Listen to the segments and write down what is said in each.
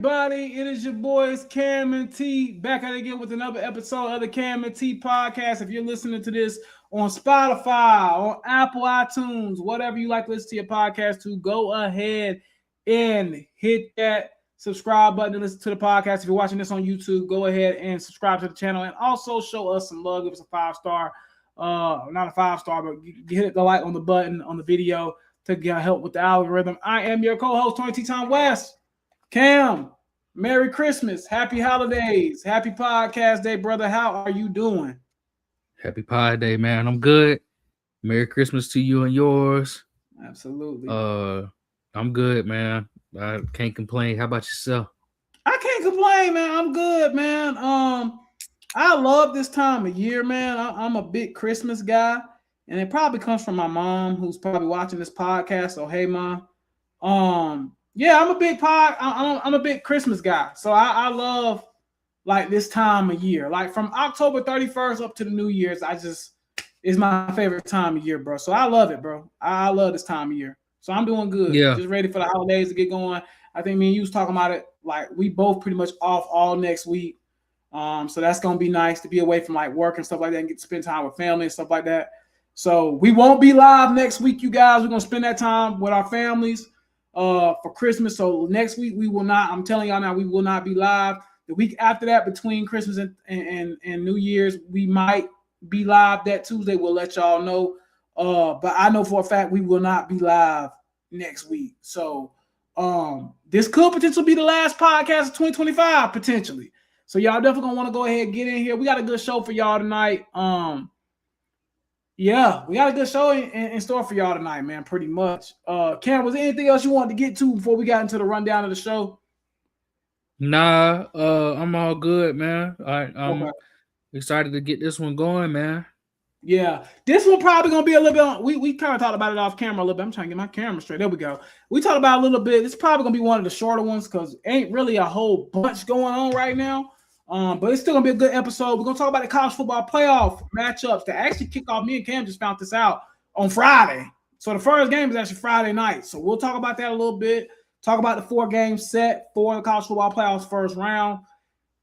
Everybody, it is your boys Cam and T back at it again with another episode of the Cam and T podcast. If you're listening to this on Spotify, on Apple iTunes, whatever you like to listen to your podcast to, go ahead and hit that subscribe button to listen to the podcast. If you're watching this on YouTube, go ahead and subscribe to the channel and also show us some love. Give us a 5-star, not a 5-star, but hit the like on the button on the video to get help with the algorithm. I am your co-host, Tony T. Tom West. Cam, Merry Christmas, Happy Holidays, Happy Podcast Day, brother. How are you doing? Happy Pie Day, man. I'm good. Merry Christmas to you and yours. Absolutely. I'm good, man. I can't complain. How about yourself? I can't complain, man. I'm good, man. I love this time of year, man. I'm a big Christmas guy, and it probably comes from my mom, who's probably watching this podcast. So, hey, mom. Yeah, I'm a big Christmas guy. So I love like this time of year. Like from October 31st up to the New Year's, it's my favorite time of year, bro. So I love it, bro. I love this time of year. So I'm doing good. Yeah. Just ready for the holidays to get going. I think me and you was talking about it. Like we both pretty much off all next week. So that's gonna be nice to be away from like work and stuff like that and get to spend time with family and stuff like that. So we won't be live next week, you guys. We're gonna spend that time with our families for Christmas. So next week we will not, I'm telling y'all now, we will not be live. The week after that, between Christmas and New Year's, we might be live that Tuesday. We'll let y'all know. But I know for a fact we will not be live next week. So this could potentially be the last podcast of 2025, potentially. So y'all definitely gonna want to go ahead and get in here. We got a good show for y'all tonight. Yeah, we got a good show in store for y'all tonight, man, pretty much. Cam, was there anything else you wanted to get to before we got into the rundown of the show? Nah, I'm all good, man. I'm excited to get this one going, man. Yeah, this one probably gonna be a little bit. We kind of talked about it off camera a little bit. I'm trying to get my camera straight. There we go. We talked about a little bit. It's probably gonna be one of the shorter ones because ain't really a whole bunch going on right now. But it's still gonna be a good episode. We're gonna talk about the college football playoff matchups that actually kick off. Me and Cam just found this out on Friday. So the first game is actually Friday night. So we'll talk about that a little bit. Talk about the 4-game set for the college football playoffs first round.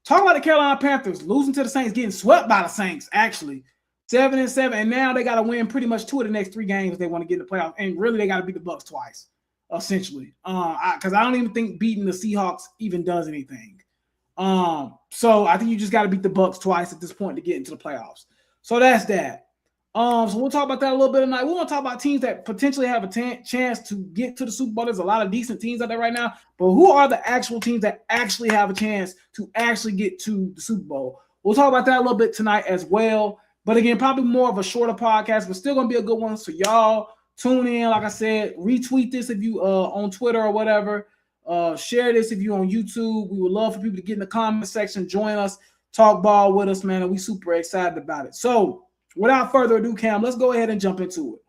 Talk about the Carolina Panthers losing to the Saints, getting swept by the Saints, actually. 7-7, and now they got to win pretty much 2 of the next 3 games if they want to get in the playoffs. And really, they got to beat the Bucs twice, essentially. Because I don't even think beating the Seahawks even does anything. So I think you just got to beat the Bucs twice at this point to get into the playoffs. So that's that. So we'll talk about that a little bit tonight. We want to talk about teams that potentially have a chance to get to the Super Bowl. There's a lot of decent teams out there right now, but who are the actual teams that actually have a chance to actually get to the Super Bowl? We'll talk about that a little bit tonight as well. But again, probably more of a shorter podcast, but still going to be a good one. So y'all tune in. Like I said, retweet this if you on Twitter or whatever. Share this if you're on YouTube. We would love for people to get in the comment section, join us, talk ball with us, man. And we super excited about it. So without further ado, Cam, let's go ahead and jump into it.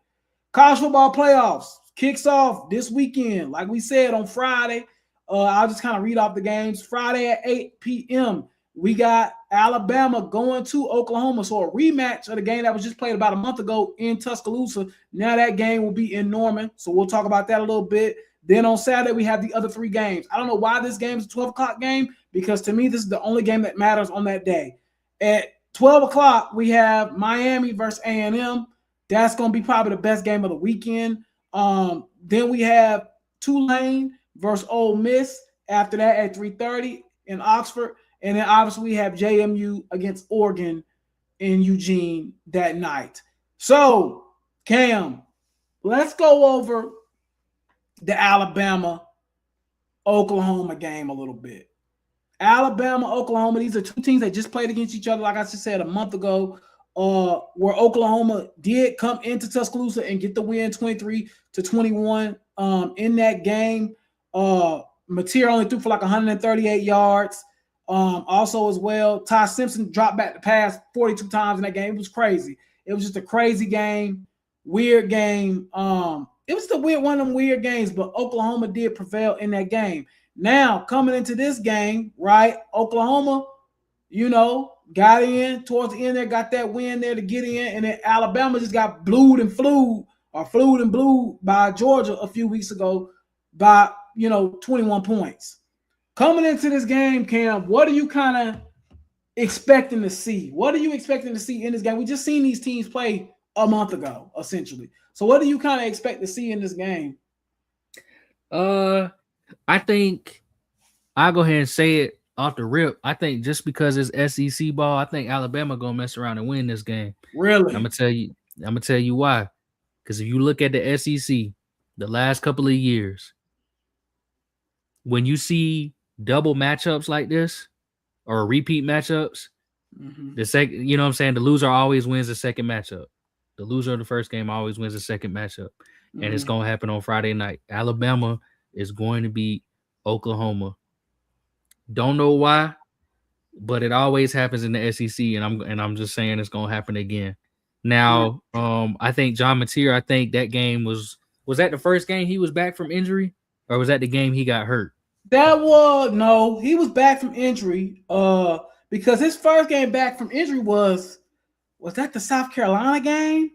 College football playoffs kicks off this weekend. Like we said on Friday, I'll just kind of read off the games. Friday at 8 p.m., we got Alabama going to Oklahoma. So a rematch of the game that was just played about a month ago in Tuscaloosa. Now that game will be in Norman. So we'll talk about that a little bit. Then on Saturday, we have the other 3 games. I don't know why this game is a 12 o'clock game, because to me, this is the only game that matters on that day. At 12 o'clock, we have Miami versus A&M. That's going to be probably the best game of the weekend. Then we have Tulane versus Ole Miss after that at 3:30 in Oxford. And then obviously we have JMU against Oregon in Eugene that night. So, Cam, let's go over the Alabama-Oklahoma game a little bit. Alabama, Oklahoma, these are 2 teams that just played against each other, like I just said, a month ago, where Oklahoma did come into Tuscaloosa and get the win 23-21 in that game. Mateer only threw for like 138 yards. Also as well, Ty Simpson dropped back the pass 42 times in that game. It was crazy. It was just a crazy game, weird game. It was one of them weird games, but Oklahoma did prevail in that game. Now, coming into this game, right, Oklahoma, got in towards the end there, got that win there to get in, and then Alabama just got flued and blued by Georgia a few weeks ago by, 21 points. Coming into this game, Cam, what are you kind of expecting to see? What are you expecting to see in this game? We just seen these teams play a month ago, essentially. So what do you kind of expect to see in this game? I think I'll go ahead and say it off the rip. I think just because it's SEC ball, I think Alabama gonna mess around and win this game. Really? I'm gonna tell you why. Because if you look at the SEC, the last couple of years, when you see double matchups like this or repeat matchups, the second, you know what I'm saying, the loser always wins the second matchup. The loser of the first game always wins the second matchup. And it's gonna happen on Friday night. Alabama is going to beat Oklahoma. Don't know why, but it always happens in the SEC, and I'm just saying it's gonna happen again. Now, I think John Mateer, I think that game was that the first game he was back from injury, or was that the game he got hurt? He was back from injury. Because his first game back from injury was that the South Carolina game?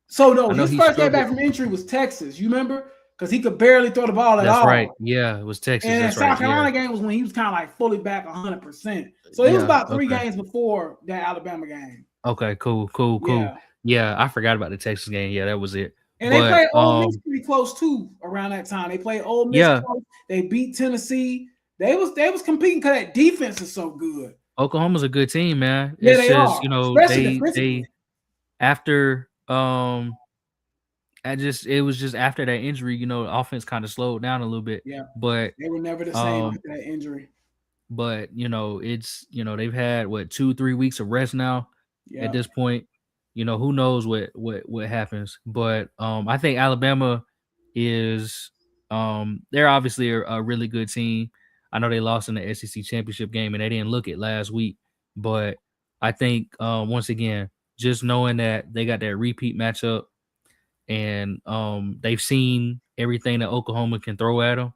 So no, his first game back from injury was Texas. You remember? Because he could barely throw the ball at all. That's right. Yeah, it was Texas. And that's South right. Carolina game was when he was kind of like fully back 100%. So it was about 3 games before that Alabama game. Okay, cool. Yeah, I forgot about the Texas game. Yeah, that was it. And they played Ole Miss pretty close too around that time. They played Ole Miss close. They beat Tennessee. They was competing because that defense is so good. Oklahoma's a good team, man. Yeah, they are. You know, they after it was just after that injury, you know, the offense kind of slowed down a little bit. Yeah, but they were never the same after that injury. But you know, it's they've had 2-3 weeks of rest now. Yeah. At this point, you know, who knows what happens. But I think Alabama is they're obviously a really good team. I know they lost in the SEC championship game and they didn't look it last week, but I think once again, just knowing that they got that repeat matchup and they've seen everything that Oklahoma can throw at them.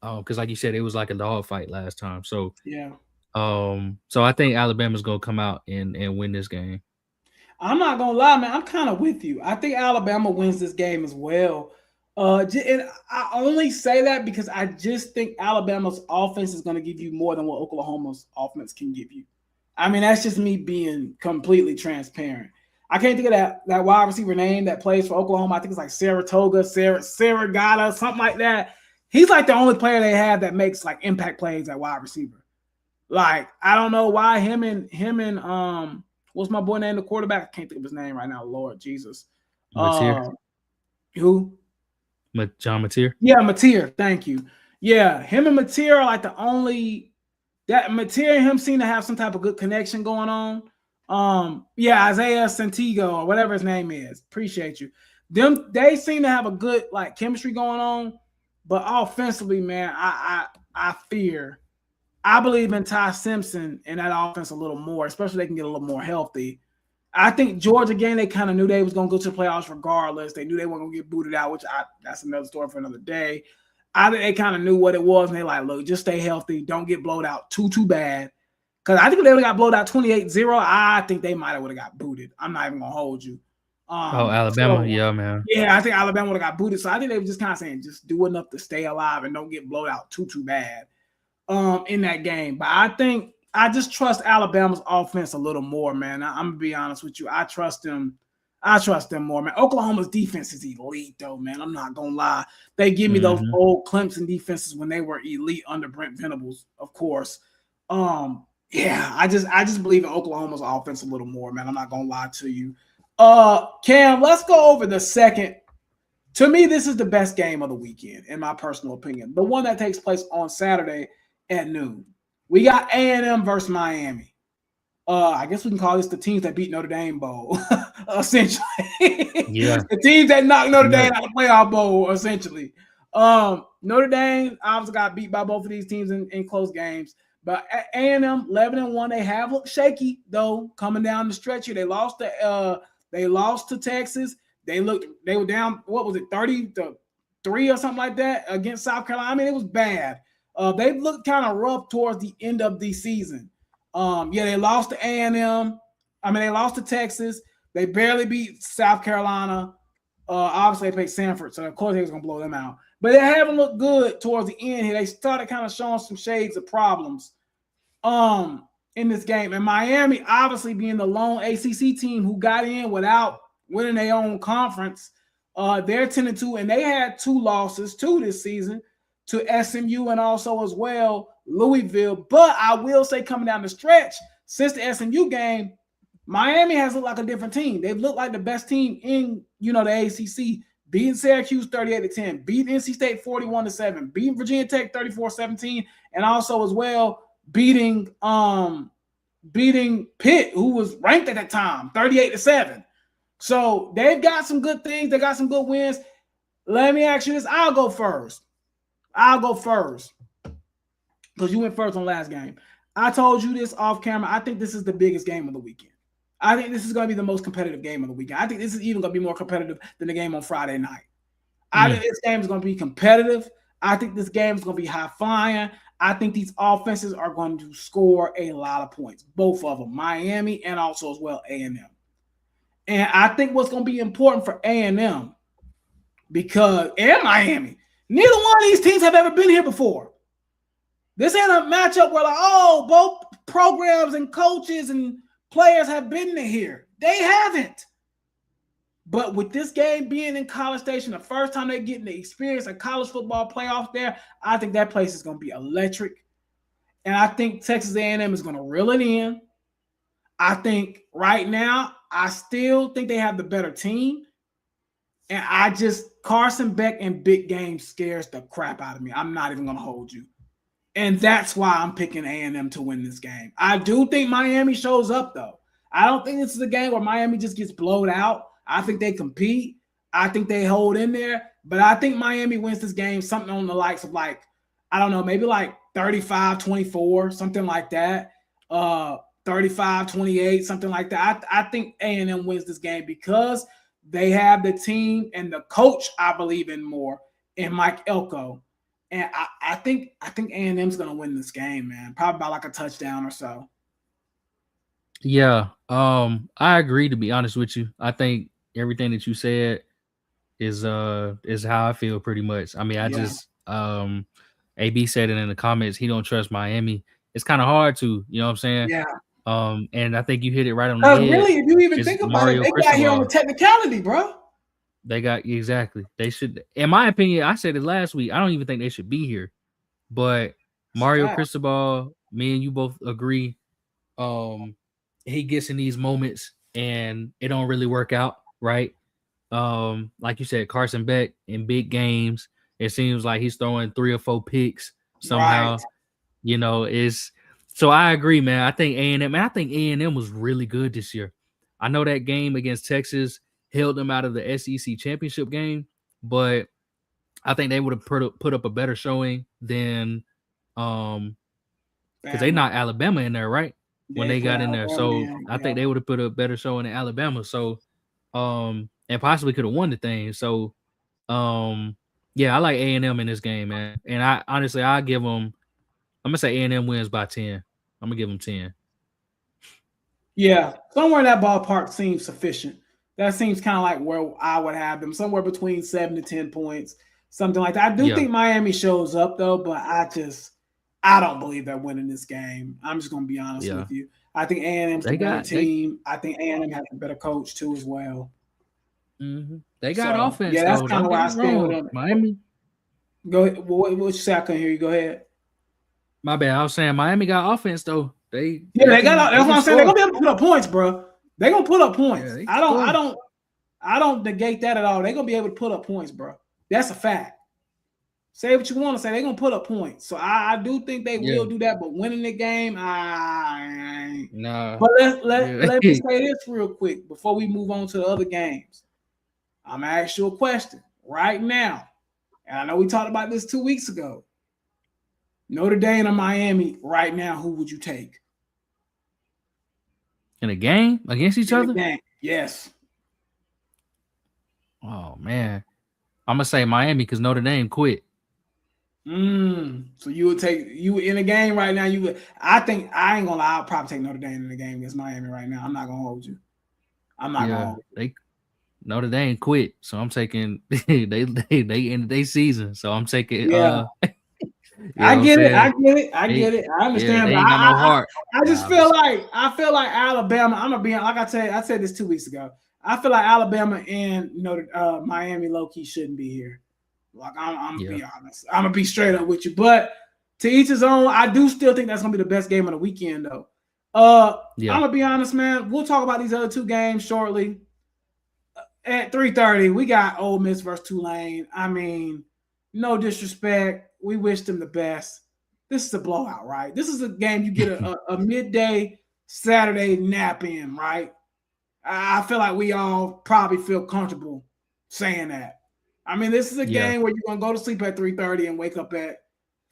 Because like you said, it was like a dog fight last time. So yeah. So I think Alabama's gonna come out and win this game. I'm not gonna lie, man. I'm kind of with you. I think Alabama wins this game as well. And I only say that because I just think Alabama's offense is going to give you more than what Oklahoma's offense can give you. I mean, that's just me being completely transparent. I can't think of that wide receiver name that plays for Oklahoma. I think it's like Saratoga, something like that. He's like the only player they have that makes like impact plays at wide receiver. Like, I don't know why him and what's my boy name, the quarterback? I can't think of his name right now. Lord Jesus. Who? John Mateer? Yeah, Mateer. Thank you. Yeah, him and Mateer are like the only that Mateer and him seem to have some type of good connection going on. Yeah, Isaiah Santiago or whatever his name is. Appreciate you. They seem to have a good like chemistry going on, but offensively, man, I believe in Ty Simpson and that offense a little more, especially if they can get a little more healthy. I think Georgia game, they kind of knew they was going to go to the playoffs regardless. They knew they weren't going to get booted out, that's another story for another day. I think they kind of knew what it was, and they like, look, just stay healthy. Don't get blowed out too bad. Because I think if they would have got blowed out 28-0, I think they might have would have got booted. I'm not even going to hold you. Alabama, yeah, man. Yeah, I think Alabama would have got booted. So I think they were just kind of saying, just do enough to stay alive and don't get blowed out too bad in that game. But I think I just trust Alabama's offense a little more, man. I'm gonna be honest with you. I trust them more, man. Oklahoma's defense is elite, though, man. I'm not gonna lie. They give me those old Clemson defenses when they were elite under Brent Venables, of course. Yeah, I just believe in Oklahoma's offense a little more, man. I'm not gonna lie to you. Cam, let's go over the second. To me, this is the best game of the weekend, in my personal opinion. The one that takes place on Saturday at noon. We got A&M versus Miami. I guess we can call this the teams that beat Notre Dame Bowl, essentially. Yeah. The teams that knocked Notre Dame out of the playoff bowl, essentially. Notre Dame obviously got beat by both of these teams in close games. But A&M 11-1, they have looked shaky though coming down the stretch here. They lost to Texas. They were down. What was it, 30-3 or something like that against South Carolina? I mean, it was bad. They looked kind of rough towards the end of the season. They lost to A&M. I mean, they lost to Texas. They barely beat South Carolina. Obviously, they played Sanford, so of course they was gonna blow them out. but they haven't looked good towards the end here. They started kind of showing some shades of problems in this game. And Miami, obviously being the lone ACC team who got in without winning their own conference, they're 10-2, and they had 2 losses this season to SMU and also as well Louisville. But I will say, coming down the stretch since the SMU game, Miami has looked like a different team. They've looked like the best team in the ACC, beating Syracuse 38-10, beating NC State 41-7, beating Virginia Tech 34-17, and also as well beating Pitt, who was ranked at that time, 38-7. So they've got some good things. They got some good wins. Let me ask you this. I'll go first because you went first on last game. I told you this off camera. I think this is the biggest game of the weekend. I think this is going to be the most competitive game of the weekend. I think this is even going to be more competitive than the game on Friday night. I think this game is going to be competitive. I think this game is going to be high-flying. I think these offenses are going to score a lot of points, both of them, Miami and also as well A&M. And I think what's going to be important for A&M and Miami, neither one of these teams have ever been here before. This ain't a matchup where both programs and coaches and players have been here. They haven't. But with this game being in College Station, the first time they're getting to experience a college football playoff there, I think that place is going to be electric. And I think Texas A&M is going to reel it in. I think right now, I still think they have the better team. And Carson Beck in big games scares the crap out of me. I'm not even going to hold you. And that's why I'm picking A&M to win this game. I do think Miami shows up, though. I don't think this is a game where Miami just gets blown out. I think they compete. I think they hold in there. But I think Miami wins this game something on the likes of maybe 35-24, something like that. 35-28, something like that. I think A&M wins this game because they have the team and the coach I believe in more in Mike Elko. And I think A&M's going to win this game, man. Probably by like a touchdown or so. Yeah, I agree, to be honest with you. I think everything that you said is how I feel pretty much. I mean, AB said it in the comments, he don't trust Miami. It's kind of hard to, you know what I'm saying? Yeah. And I think you hit it right on the head. Really, if you even think about it, they got here on the technicality, bro. They got exactly. They should, in my opinion, I said it last week. I don't even think they should be here. But Mario Cristobal, me and you both agree. He gets in these moments and it don't really work out, right? Like you said, Carson Beck in big games, it seems like he's throwing 3 or 4 picks somehow. Right. So I agree, man. I think A&M was really good this year. I know that game against Texas held them out of the SEC championship game, but I think they would have put up a better showing than because they knocked Alabama in there, right? When they got in there. So I think they would have put a better showing in Alabama. So and possibly could have won the thing. So yeah, I like A&M in this game, man. And I honestly I'll give them, I'm gonna say A&M wins by 10. I'm gonna give them 10. Yeah, somewhere in that ballpark seems sufficient. That seems kind of like where I would have them, somewhere between 7 to 10 points, something like that. I do think Miami shows up though, but I don't believe they're winning this game. I'm just gonna be honest with you. I think A&M's the better team. I think A&M has a better coach too as well. Mm-hmm. They got offense. Yeah, that's kind of why I stand with them. Miami. Go ahead. What you say? I couldn't hear you. Go ahead. My bad. I was saying Miami got offense though. They got. That's what I'm saying. They're gonna be able to put up points, bro. They're gonna put up points. Yeah, I don't negate that at all. They're gonna be able to put up points, bro. That's a fact. Say what you want to say. They're gonna put up points. So I do think they will do that. But winning the game, no. But let me say this real quick before we move on to the other games. I'm gonna ask you a question right now, and I know we talked about this 2 weeks ago. Notre Dame or Miami right now, who would you take? In a game against each other? Yes. Oh man, I'm gonna say Miami because Notre Dame quit. So you would in a game right now? You would. I ain't gonna lie. I'll probably take Notre Dame in the game against Miami right now. I'm not gonna hold you. I'm not gonna hold you. Notre Dame quit, so I'm taking they ended their season, so I'm taking Yeah. you know what I'm saying? I get it. I understand, They but ain't got no heart. I just feel like Alabama. I'm gonna be like I said this 2 weeks ago. I feel like Alabama and Miami low key shouldn't be here. Like I'm gonna be honest. I'm gonna be straight up with you. But to each his own. I do still think that's gonna be the best game of the weekend, though. I'm gonna be honest, man. We'll talk about these other two games shortly. At 3:30, we got Ole Miss versus Tulane. I mean, no disrespect. We wish them the best. This is a blowout, right? This is a game you get a midday Saturday nap in, right? I feel like we all probably feel comfortable saying that. I mean, this is a game where you're gonna go to sleep at 3:30 and wake up at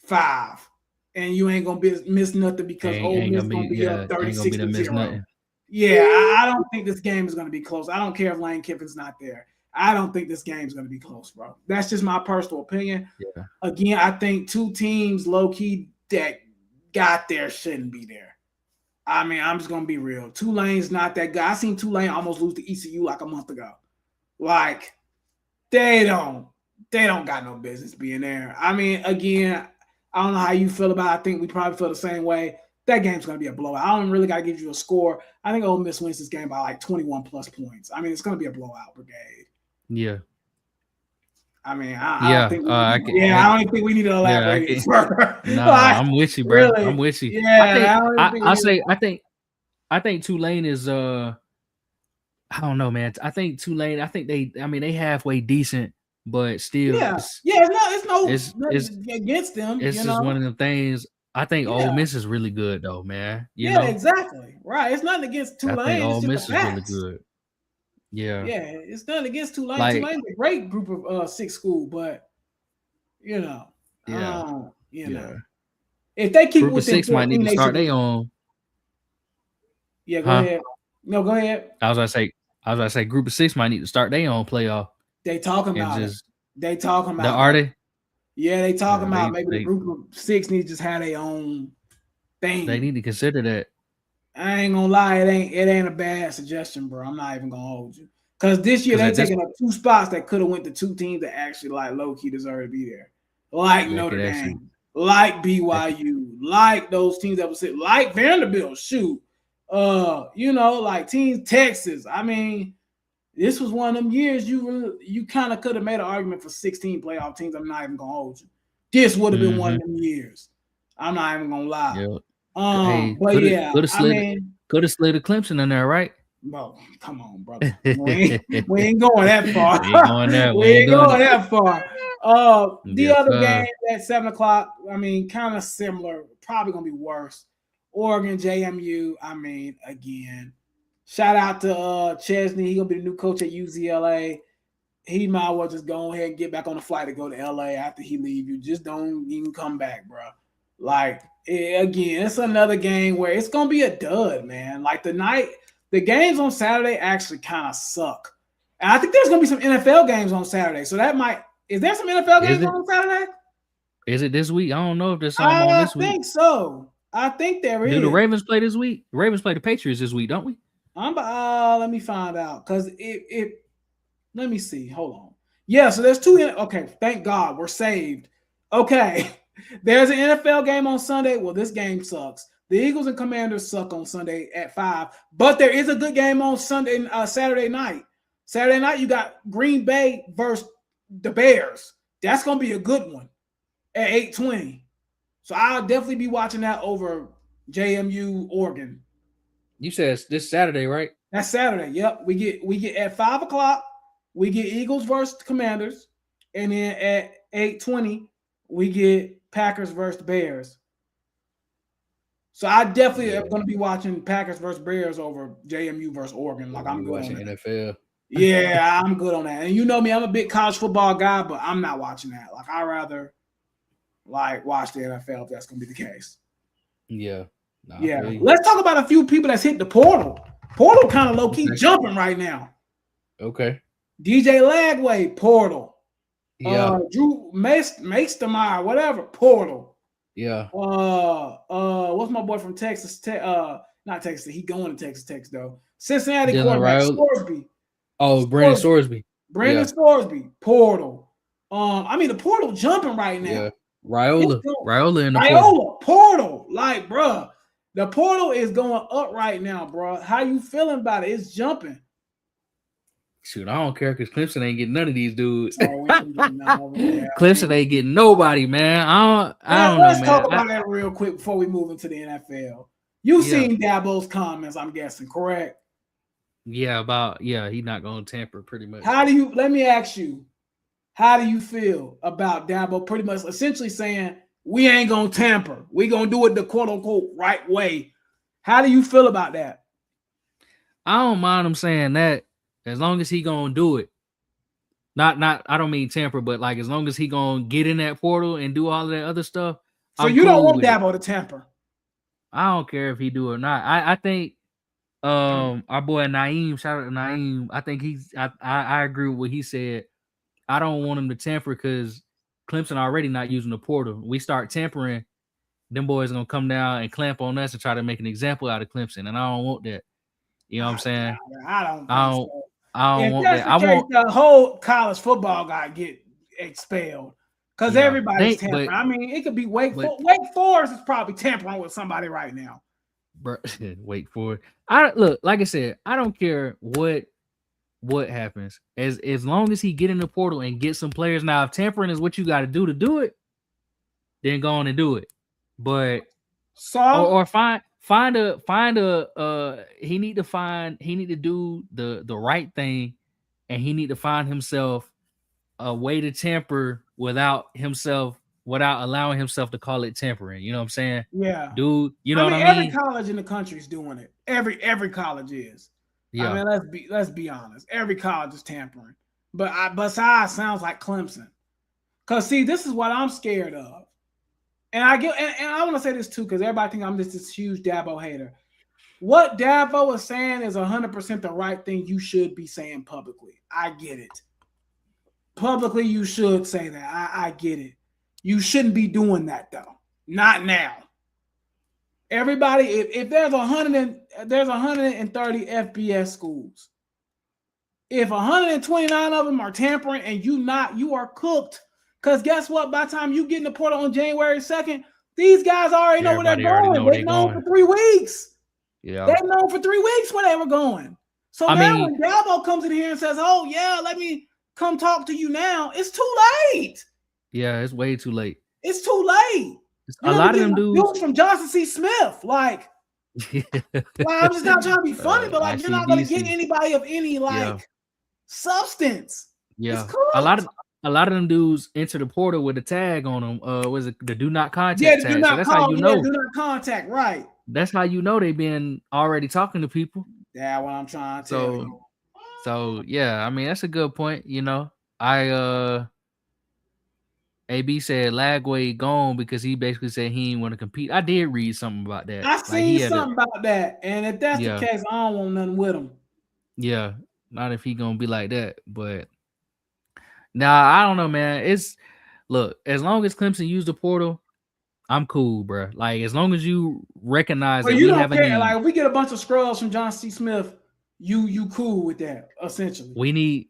5, and you ain't gonna miss nothing because Ole Miss gonna be up 36-0. Yeah, I don't think this game is gonna be close. I don't care if Lane Kiffin's not there. I don't think this game is gonna be close, bro. That's just my personal opinion. Yeah. Again, I think two teams low key that got there shouldn't be there. I mean, I'm just gonna be real. Tulane's not that guy. I seen Tulane almost lose to ECU like a month ago. Like, they don't got no business being there. I mean, again, I don't know how you feel about it. I think we probably feel the same way. That game's going to be a blowout. I don't really got to give you a score. I think Ole Miss wins this game by like 21 plus points. I mean, it's going to be a blowout, Brigade. Yeah. I mean, I don't think we need to elaborate. I'm with you, bro. Really? I'm with you. Yeah, I think Tulane is I don't know, man. I think Tulane. They halfway decent, but still, it's against them. It's just one of them things. I think Ole Miss is really good, though, man. You know? Exactly. Right. It's nothing against Tulane. I think Ole Miss is really good. Yeah. Yeah, it's nothing against Tulane. Tulane's a great group of 6 school, but you know, if they keep group of 6 might need to start their own. Yeah, go ahead. No, go ahead. I was gonna say group of 6 might need to start their own playoff. They talking about it. They talking about are they? Yeah, they talking about maybe the group of 6 needs to just have their own thing. They need to consider that. I ain't gonna lie, it ain't a bad suggestion, bro. I'm not even gonna hold you. Because this year they taking up 2 spots that could have went to 2 teams that actually like low key deserve to be there. Like Notre Dame, like BYU, like those teams that was sit, like Vanderbilt, shoot. Like teams Texas. I mean, this was one of them years you kind of could have made an argument for 16 playoff teams. I'm not even gonna hold you. This would have been one of them years. I'm not even gonna lie. Yeah. Could have slid a Clemson in there, right? Bro, come on, brother. We ain't going that far. We ain't going that far. The other game at 7:00. I mean, kind of similar. Probably gonna be worse. Oregon, JMU. I mean, again, shout out to Chesney. He gonna be the new coach at UCLA. He might well just go ahead and get back on the flight to go to LA after he leave you. Just don't even come back, bro. Like, again, it's another game where it's gonna be a dud, man. Like the games on Saturday actually kind of suck. And I think there's gonna be some NFL games on Saturday. So is there some NFL games on Saturday? Is it this week? I don't know if there's some on this week. I think so. I think there is. Do the Ravens play this week? The Ravens play the Patriots this week, don't we? Let me find out. Because let me see. Hold on. Yeah, so there's 2. Okay, thank God we're saved. Okay. There's an NFL game on Sunday. Well, this game sucks. The Eagles and Commanders suck on Sunday at 5. But there is a good game on Saturday night. Saturday night, you got Green Bay versus the Bears. That's going to be a good one at 8:20. So I'll definitely be watching that over JMU Oregon. You said it's this Saturday, right? That's Saturday. Yep. We get at 5:00. We get Eagles versus Commanders, and then at 8:20 we get Packers versus Bears. So I definitely am going to be watching Packers versus Bears over JMU versus Oregon. Like I'm watching NFL. Yeah, I'm good on that. And you know me, I'm a big college football guy, but I'm not watching that. Like I'd rather watch the NFL if that's going to be the case. Yeah. Let's talk about a few people that's hit the portal. Portal kind of low-key jumping right now. Okay. DJ Lagway, portal. Yeah. Drew Meistermeyer, whatever, portal. Yeah. What's my boy from Texas? Not Texas. He going to Texas Tech though. Cincinnati Dylan quarterback Riley. Scoresby. Oh, Brandon Sorsby. Brandon Sorsby, portal. I mean the portal jumping right now. Yeah. Raiola in the portal. Like, bro, the portal is going up right now, bro. How you feeling about it? It's jumping. Shoot, I don't care because Clemson ain't getting none of these dudes. Clemson ain't getting nobody, man. I don't know, man. Let's talk about that real quick before we move into the NFL. You seen Dabo's comments, I'm guessing, correct? Yeah, he's not going to tamper pretty much. Let me ask you, how do you feel about Dabo pretty much essentially saying, we ain't going to tamper. We going to do it the quote-unquote right way. How do you feel about that? I don't mind him saying that as long as he going to do it. Not I don't mean tamper, but like as long as he going to get in that portal and do all of that other stuff. So you don't want Dabo to tamper? I don't care if he do or not. I think our boy Naeem, shout out to Naeem. I think I agree with what he said. I don't want him to tamper because Clemson already not using the portal. We start tampering, them boys gonna come down and clamp on us and try to make an example out of Clemson, and I don't want that. You know what I'm saying? I don't want that. I want the whole college football guy get expelled because everybody's tampering. I mean, it could be Wake Forest is probably tampering with somebody right now. Bro, Wake Forest. Like I said, I don't care what happens as long as he get in the portal and get some players. Now, if tampering is what you got to do it, then go on and do it. But or find a he need to do the right thing, and he need to find himself a way to tamper without allowing himself to call it tampering. You know what I'm saying? Yeah. Dude, you know what I mean? Every college in the country is doing it. Every college is. Yeah. I mean, let's be honest. Every college is tampering. But besides sounds like Clemson. Cause see, this is what I'm scared of. And I want to say this too, because everybody think I'm just this huge Dabo hater. What Dabo is saying is 100% the right thing you should be saying publicly. I get it. Publicly, you should say that. I get it. You shouldn't be doing that though. Not now. Everybody, if there's 130 FBS schools, if 129 of them are tampering and you are cooked. Because guess what? By the time you get in the portal on January 2nd, these guys already know where they're going. They've known for 3 weeks. Yeah. They've known for 3 weeks where they were going. So when Dabo comes in here and says, oh, yeah, let me come talk to you now, it's too late. Yeah, it's way too late. It's too late. A lot of them dudes from Johnson C. Smith. Like I'm just not trying to be funny, but like you're not going to get anybody of any substance. Yeah. A lot of them dudes enter the portal with a tag on them. Was it the do not contact tag? So that's how you know. Do not contact, right. That's how you know they've been already talking to people. Yeah, what I'm trying to tell you. So yeah, I mean that's a good point. You know, AB said Lagway gone because he basically said he didn't want to compete. I did read something about that. I seen something about that, and if that's the case, I don't want nothing with him. Yeah, not if he gonna be like that, but. Nah, I don't know, man. Look, as long as Clemson use the portal, I'm cool, bro. Like as long as you recognize that you don't care. Like if we get a bunch of scrubs from John C. Smith, you cool with that, essentially. We need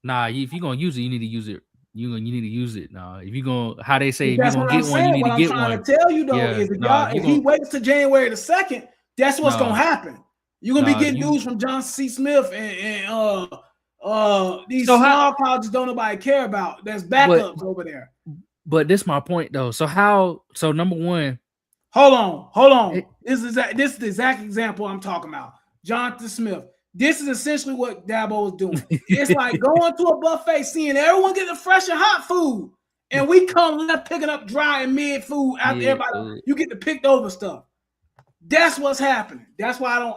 if you're gonna use it, you need to use it. You need to use it. Nah, if you're gonna if you're gonna get one, you need to get one. What I'm trying to tell you though is if he waits to January the 2nd, that's what's gonna happen. You're gonna be getting dudes from John C. Smith and these small colleges don't nobody care about. There's backups over there. But this is my point though. So number one. Hold on. This is the exact example I'm talking about. Jonathan Smith. This is essentially what Dabo is doing. It's like going to a buffet, seeing everyone getting fresh and hot food, and we come left picking up dry and mid food after everybody. You get the picked over stuff. That's what's happening. That's why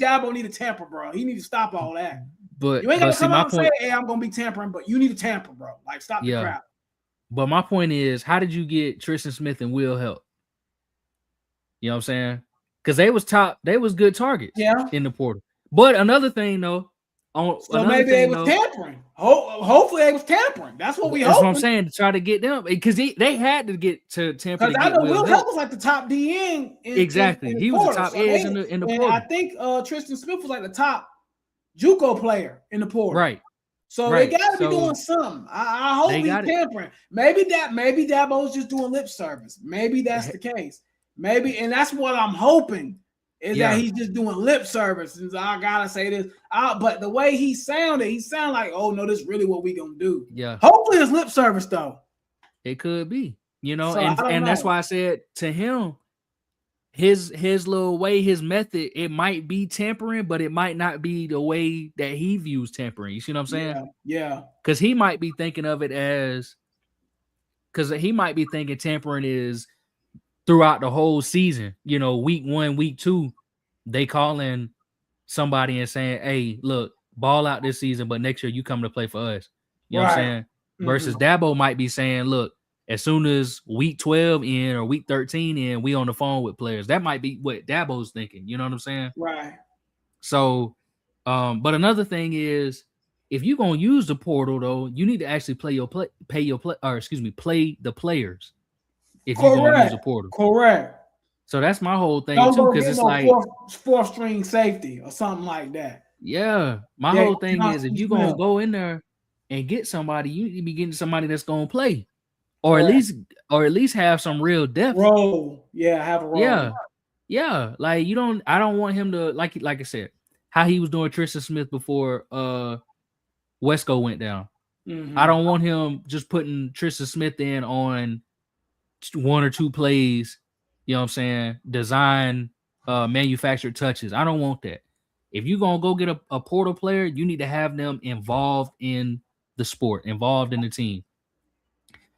Dabo need to tamper, bro. He need to stop all that. But you ain't gonna come out and say, "Hey, I'm gonna be tampering," but you need to tamper, bro. Like, stop the crap. But my point is, how did you get Tristan Smith and Will Help? You know what I'm saying? Because they was good targets in the portal. But another thing though, maybe they was tampering. Hopefully they was tampering. That's what we hope. That's what I'm saying, to try to get them, because they had to get to tamper. Because I know Will Help was like the top DN. Exactly. He was the top edge in the portal. I think Tristan Smith was like the top JUCO player in the portal. Right. So right. they got to So be doing something. I hope he's tampering. Maybe Dabo's just doing lip service. Maybe that's the case. Maybe, and that's what I'm hoping is that he's just doing lip service. And I gotta say this, but the way he sounded like, oh no, this is really what we gonna do. Yeah. Hopefully it's lip service though. It could be, you know, So, and that's why I said to him, his little way, his method, it might be tampering, but it might not be the way that he views tampering. You see what I'm saying? Yeah. Because he might be thinking of it as, because he might be thinking tampering is throughout the whole season. You know, week 1, week 2, they calling somebody and saying, "Hey, look, ball out this season, but next year you come to play for us." You know what I'm saying? Versus Dabo might be saying, "Look, as soon as week 12 in or week 13 in, we on the phone with players." That might be what Dabo's thinking. You know what I'm saying? Right. So, but another thing is, if you're gonna use the portal though, you need to actually play the players. If you're gonna use the portal, correct. So that's my whole thing Don't too, because it's like fourth string safety or something like that. Yeah, my whole thing is if you're gonna go in there and get somebody, you need to be getting somebody that's gonna play, or at least have some real depth. Role, have a role. Yeah. Like I don't want him to like I said, how he was doing Tristan Smith before Wesco went down. I don't want him just putting Tristan Smith in on 1 or 2 plays. You know what I'm saying? Design, manufactured touches. I don't want that. If you're going to go get a portal player, you need to have them involved in the sport, involved in the team.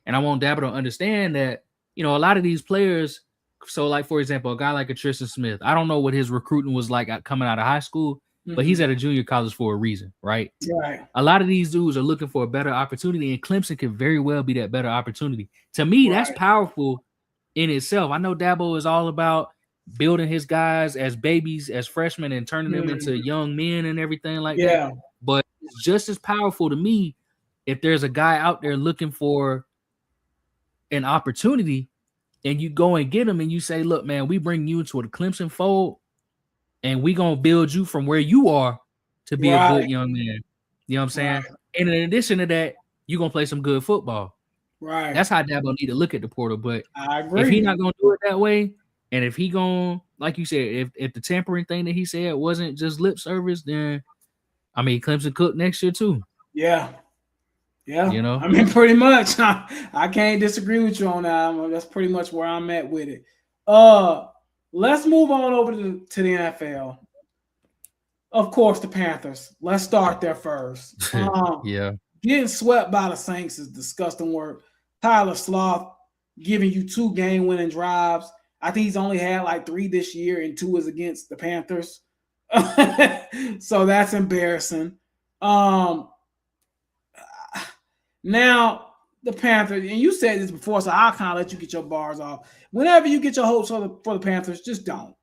And I want Dabo to understand that, you know, a lot of these players, so like, for example, a guy like a Tristan Smith, I don't know what his recruiting was like coming out of high school, but he's at a junior college for a reason, right? Right. A lot of these dudes are looking for a better opportunity, and Clemson could very well be that better opportunity. To me, that's powerful in itself. I know Dabo is all about building his guys as babies, as freshmen, and turning them into young men and everything like that. But it's just as powerful to me if there's a guy out there looking for an opportunity and you go and get him and you say, look, man, we bring you into the Clemson fold and we going to build you from where you are to be a good young man. You know what I'm saying? And in addition to that, you're going to play some good football. Right. That's how Dabo need to look at the portal. But I agree. If he's not going to do it that way, and if he going, like you said, if the tampering thing that he said wasn't just lip service, then, I mean, Clemson cook next year too. Yeah. You know? I mean, pretty much. I can't disagree with you on that. That's pretty much where I'm at with it. Let's move on over to the NFL. Of course, the Panthers. Let's start there first. Getting swept by the Saints is disgusting work. Tyler Sloth giving you 2 game-winning drives. I think he's only had like 3 this year, and 2 is against the Panthers. So that's embarrassing. Now, the Panthers, and you said this before, so I'll kind of let you get your bars off. Whenever you get your hopes for the Panthers, just don't.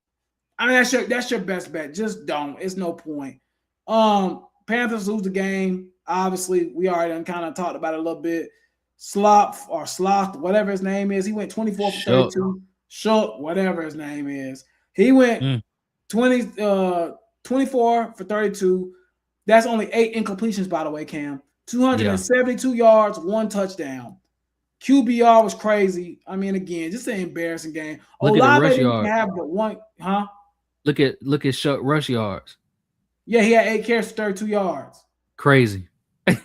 I mean, that's your best bet. Just don't. It's no point. Panthers lose the game. Obviously, we already kind of talked about it a little bit. Sloth, whatever his name is, he went 24 for 32. Shook, whatever his name is. He went 24 for 32. That's only 8 incompletions, by the way, Cam. 272 yards, 1 touchdown. QBR was crazy. I mean, again, just an embarrassing game. Look at the rush yards. Have but one, Look at Shuck rush yards. Yeah, he had 8 carries for 32 yards. Crazy.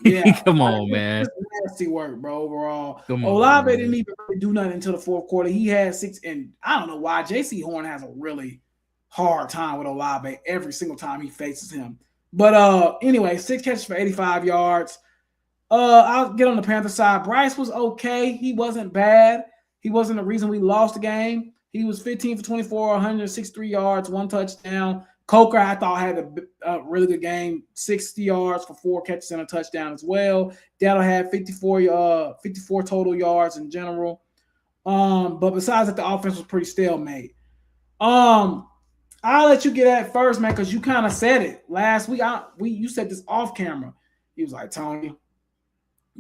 Yeah, come on, man. It's nasty work, bro. Overall, come on, Olave didn't even really do nothing until the 4th quarter. He had 6, and I don't know why. J.C. Horn has a really hard time with Olave every single time he faces him. But anyway, 6 catches for 85 yards. I'll get on the Panther side. Bryce was okay. He wasn't bad. He wasn't the reason we lost the game. He was 15 for 24, 163 yards, 1 touchdown. Coker, I thought, had a really good game, 60 yards for 4 catches and a touchdown as well. Dado had 54 total yards in general. But besides that, the offense was pretty stalemate. I'll let you get at first, man, because you kind of said it last week. You said this off camera. He was like, Tony,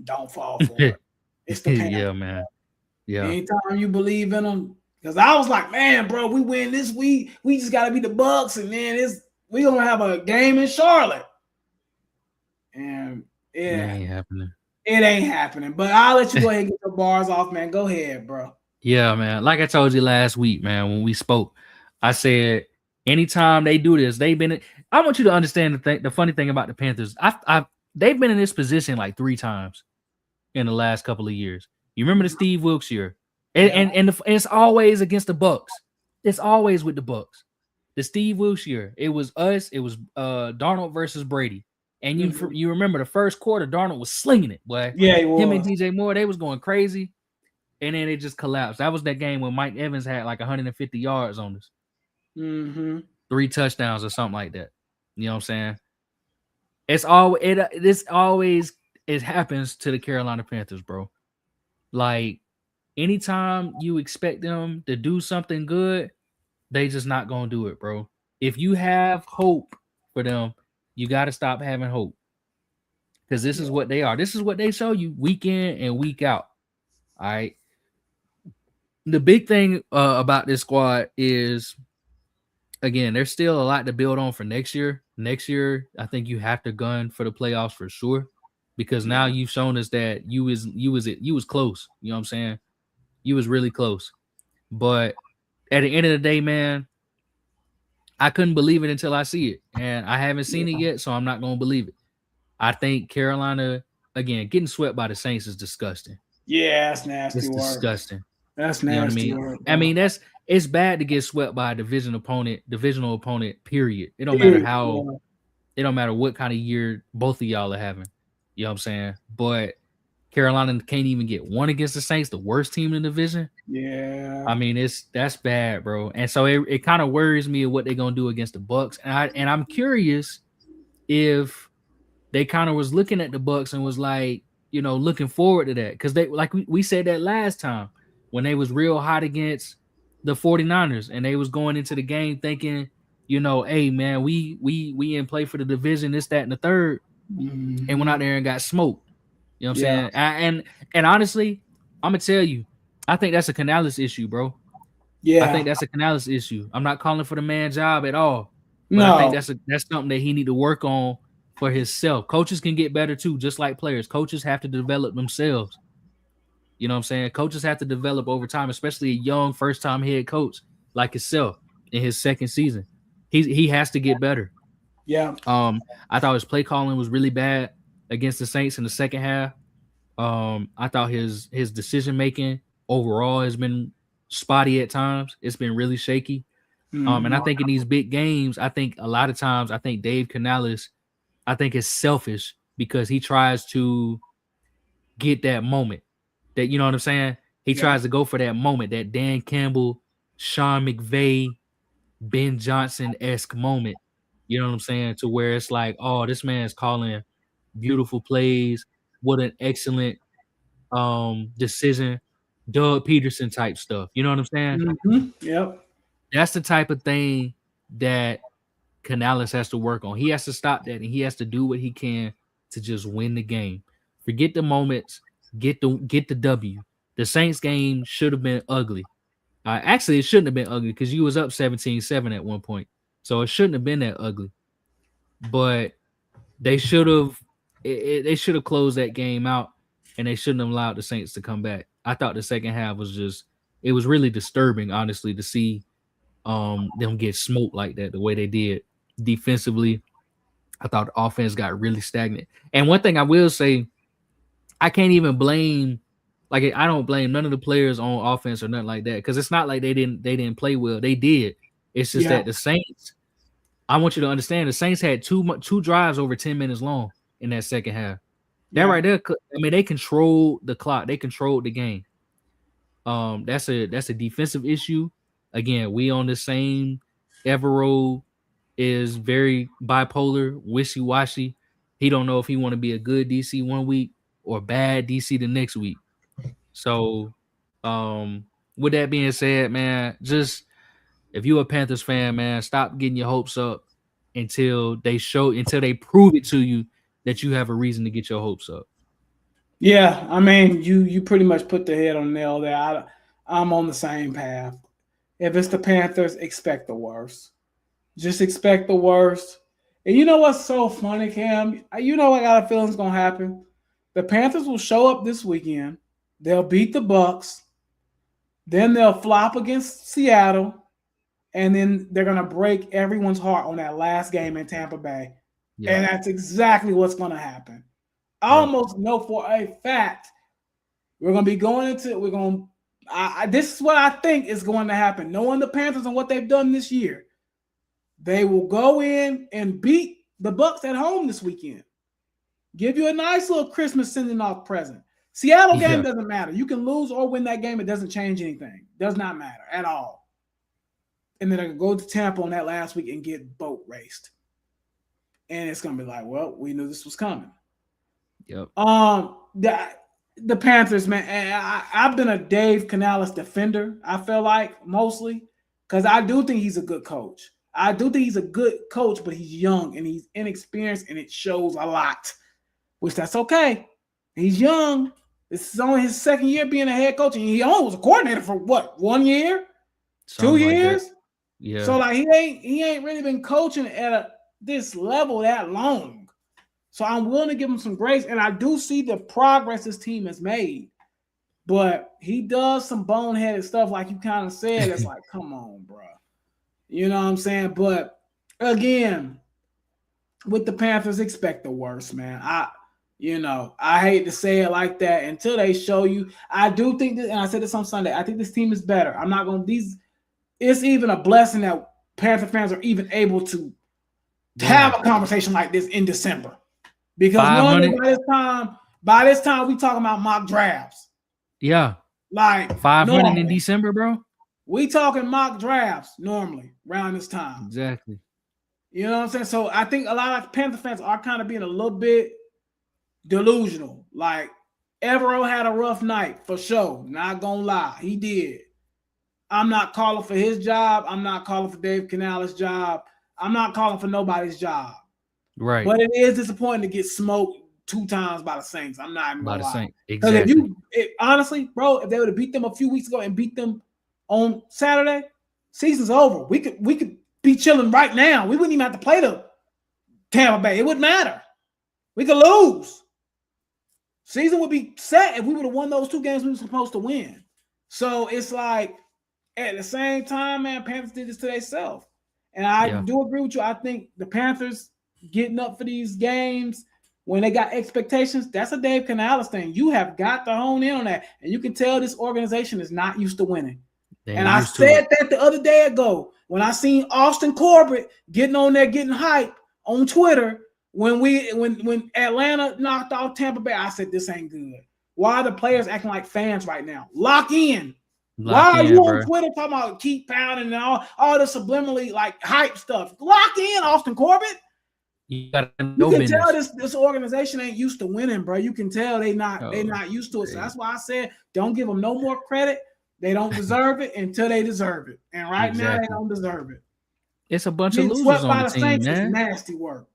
don't fall for it. It's the Panthers. Yeah, man. Yeah. Anytime you believe in them. Because I was like, man, bro, we win this week. We just got to beat the Bucks, and then we're going to have a game in Charlotte. and It ain't happening. It ain't happening. But I'll let you go ahead and get your bars off, man. Go ahead, bro. Yeah, man. Like I told you last week, man, when we spoke, I said anytime they do this, they've been. I want you to understand the funny thing about the Panthers. They've been in this position like 3 times in the last couple of years. You remember the Steve Wilkes year, and it's always against the Bucks. It's always with the Bucks. The Steve Wilkes year, it was us. It was Darnold versus Brady. And you remember the first quarter, Darnold was slinging it, boy. Yeah, he was. Him and DJ Moore, they was going crazy. And then it just collapsed. That was that game when Mike Evans had like 150 yards on us. 3 touchdowns or something like that. You know what I'm saying? This always happens to the Carolina Panthers, bro. Like anytime you expect them to do something good, they just not gonna do it, bro. If you have hope for them, you got to stop having hope. Because this is what they are. This is what they show you week in and week out. All right. The big thing about this squad is, again, there's still a lot to build on for next year. Next year, I think you have to gun for the playoffs for sure, because now you've shown us that you was close. You know what I'm saying? You was really close. But at the end of the day, man, I couldn't believe it until I see it, and I haven't seen it yet, so I'm not gonna believe it. I think Carolina, again, getting swept by the Saints is disgusting. Yeah, that's nasty. It's disgusting. That's nasty. You know what I mean? I mean, it's bad to get swept by a divisional opponent, period. It don't matter how, it don't matter what kind of year both of y'all are having. You know what I'm saying? But Carolina can't even get one against the Saints, the worst team in the division. Yeah. I mean, that's bad, bro. And so it kind of worries me what they're gonna do against the Bucks. And I'm curious if they kind of was looking at the Bucks and was like, you know, looking forward to that. Because they, like we said that last time, when they was real hot against the 49ers and they was going into the game thinking, you know, hey man, we in play for the division, this, that, and the third, and went out there and got smoked. You know what I'm saying? And honestly, I'm gonna tell you, I think that's a Canales issue, bro. Yeah, I think that's a Canales issue. I'm not calling for the man job at all. But I think that's something that he need to work on for himself. Coaches can get better too, just like players. Coaches have to develop themselves. You know what I'm saying? Coaches have to develop over time, especially a young first-time head coach like himself in his second season. He has to get better. Yeah. I thought his play calling was really bad against the Saints in the second half. I thought his decision-making overall has been spotty at times. It's been really shaky. And I think in these big games, I think a lot of times, I think Dave Canales, I think is selfish because he tries to get that moment. That, you know what I'm saying? He tries to go for that moment, that Dan Campbell, Sean McVay, Ben Johnson-esque moment. You know what I'm saying? To where it's like, oh, this man's calling beautiful plays. What an excellent decision. Doug Peterson type stuff. You know what I'm saying? Yep. That's the type of thing that Canales has to work on. He has to stop that, and he has to do what he can to just win the game. Forget the moments. Get the W. The Saints game should have been ugly. Actually, it shouldn't have been ugly because you was up 17-7 at one point. So it shouldn't have been that ugly. But they should have closed that game out, and they shouldn't have allowed the Saints to come back. I thought the second half was it was really disturbing, honestly, to see them get smoked like that the way they did defensively. I thought the offense got really stagnant. And one thing I will say, I can't even blame, like, I don't blame none of the players on offense or nothing like that, because it's not like they didn't play well. They did. It's just that the Saints, I want you to understand, the Saints had two drives over 10 minutes long in that second half. That right there, I mean, they controlled the clock. They controlled the game. That's a defensive issue. Again, we on the same Evero is very bipolar, wishy-washy. He don't know if he want to be a good DC one week or bad DC the next week. So, with that being said, man, just if you're a Panthers fan, man, stop getting your hopes up until they prove it to you that you have a reason to get your hopes up. Yeah, I mean, you pretty much put the head on the nail there. I'm on the same path. If it's the Panthers, expect the worst. Just expect the worst. And you know what's so funny, Cam? You know I got a feeling it's gonna happen. The Panthers will show up this weekend. They'll beat the Bucks. Then they'll flop against Seattle. And then they're gonna break everyone's heart on that last game in Tampa Bay. Yeah. And that's exactly what's gonna happen. I almost know for a fact we're gonna be going into this is what I think is going to happen. Knowing the Panthers and what they've done this year, they will go in and beat the Bucks at home this weekend. Give you a nice little Christmas sending off present. Seattle game doesn't matter. You can lose or win that game. It doesn't change anything. Does not matter at all. And then I can go to Tampa on that last week and get boat raced. And it's going to be like, well, we knew this was coming. Yep. The Panthers, man, I've been a Dave Canales defender, I feel like, mostly, because I do think he's a good coach. I do think he's a good coach, but he's young and he's inexperienced, and it shows a lot, which that's okay. He's young. This is only his second year being a head coach, and he only was a coordinator for what, 1 year? Something 2 years? Like yeah. So, like, he ain't really been coaching at this level that long. So I'm willing to give him some grace, and I do see the progress this team has made. But he does some boneheaded stuff, like you kind of said. It's like, come on, bro. You know what I'm saying? But again, with the Panthers, expect the worst, man. I hate to say it like that until they show you. I do think this, and I said this on Sunday, I think this team is better. I'm not going to it's even a blessing that Panther fans are even able to have a conversation like this in December. Because by this time we talking about mock drafts. Yeah. Like 500 in December, bro. We talking mock drafts normally around this time. Exactly. You know what I'm saying? So I think a lot of Panther fans are kind of being a little bit delusional. Like Evero had a rough night for sure. Not gonna lie. He did. I'm not calling for his job. I'm not calling for Dave Canales' job. I'm not calling for nobody's job. Right. But it is disappointing to get smoked 2 times by the Saints. I'm not even gonna lie. Exactly. Honestly, bro, if they would have beat them a few weeks ago and beat them on Saturday, season's over. We could be chilling right now. We wouldn't even have to play the Tampa Bay. It wouldn't matter. We could lose. Season would be set if we would have won those 2 games we were supposed to win. So it's like at the same time, man, Panthers did this to themselves. And I do agree with you. I think the Panthers getting up for these games when they got expectations, that's a Dave Canales thing. You have got to hone in on that. And you can tell this organization is not used to winning. And I said that the other day ago when I seen Austin Corbett getting on there, getting hype on Twitter when Atlanta knocked off Tampa Bay. I said, this ain't good. Why are the players acting like fans right now? Lock in. Why are you on Twitter talking about keep pounding and all the subliminally like hype stuff? Lock in, Austin Corbett. You can tell this organization ain't used to winning, bro. You can tell they not used to it. So that's why I said don't give them no more credit. They don't deserve it until they deserve it. And right now they don't deserve it. It's a bunch of losers on the team, man. Nasty work.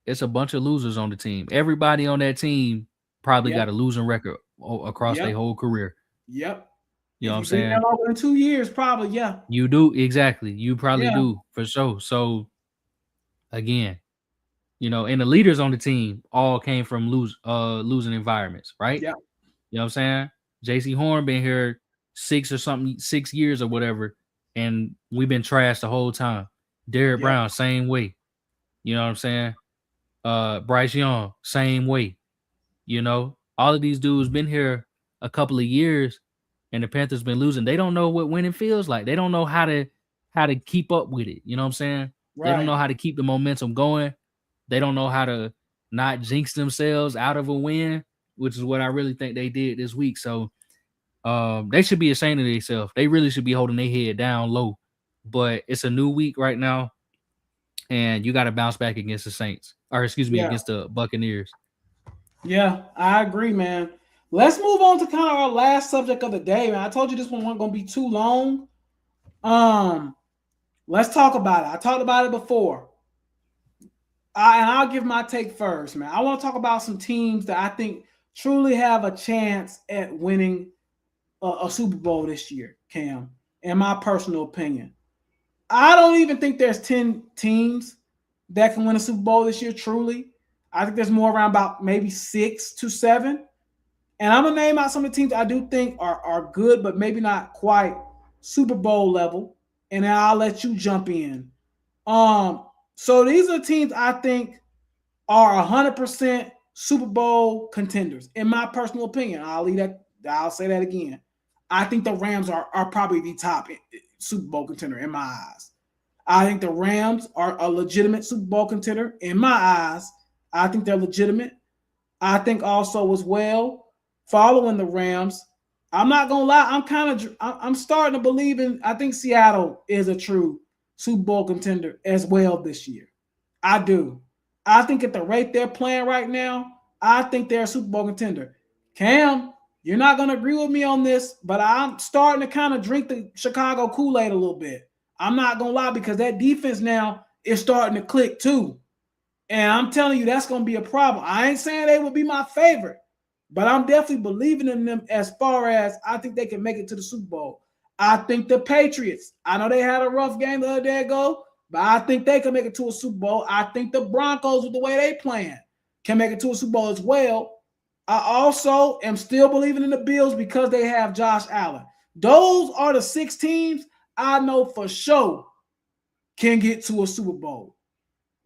It's a bunch of losers on the team. Everybody on that team probably got a losing record across their whole career. Yep. You know what I'm saying? Over in 2 years, probably, yeah. You do, exactly. You probably do, for sure. So, again, and the leaders on the team all came from losing environments, right? Yeah. You know what I'm saying? J.C. Horn been here 6 years or whatever, and we've been trashed the whole time. Derrick Brown, same way. You know what I'm saying? Bryce Young, same way. All of these dudes been here a couple of years, and the Panthers been losing. They don't know what winning feels like. They don't know how to keep up with it. You know what I'm saying? Right. They don't know how to keep the momentum going. They don't know how to not jinx themselves out of a win, which is what I really think they did this week. So they should be ashamed of themselves. They really should be holding their head down low. But it's a new week right now, and you got to bounce back against the Saints. Or against the Buccaneers. Yeah, I agree, man. Let's move on to kind of our last subject of the day, man. I told you this one wasn't going to be too long. Let's talk about it. I talked about it before. And I'll give my take first, man. I want to talk about some teams that I think truly have a chance at winning a Super Bowl this year, Cam, in my personal opinion. I don't even think there's 10 teams that can win a Super Bowl this year, truly. I think there's more around about maybe 6 to 7. And I'm going to name out some of the teams I do think are good, but maybe not quite Super Bowl level. And then I'll let you jump in. So these are teams I think are 100% Super Bowl contenders, in my personal opinion. I'll say that again. I think the Rams are probably the top Super Bowl contender in my eyes. I think the Rams are a legitimate Super Bowl contender in my eyes. I think they're legitimate. I think also as well, following the Rams, I'm not gonna lie, I'm starting to believe in. I think Seattle is a true Super Bowl contender as well this year. I do. I think at the rate they're playing right now, I think they're a Super Bowl contender. Cam, you're not gonna agree with me on this, but I'm starting to kind of drink the Chicago Kool-Aid a little bit. I'm not gonna lie, because that defense now is starting to click too. And I'm telling you, that's going to be a problem. I ain't saying they would be my favorite, but I'm definitely believing in them as far as I think they can make it to the Super Bowl. I think the Patriots, I know they had a rough game the other day ago, but I think they can make it to a Super Bowl. I think the Broncos, with the way they playing, can make it to a Super Bowl as well. I also am still believing in the Bills because they have Josh Allen. Those are the 6 teams I know for sure can get to a Super Bowl.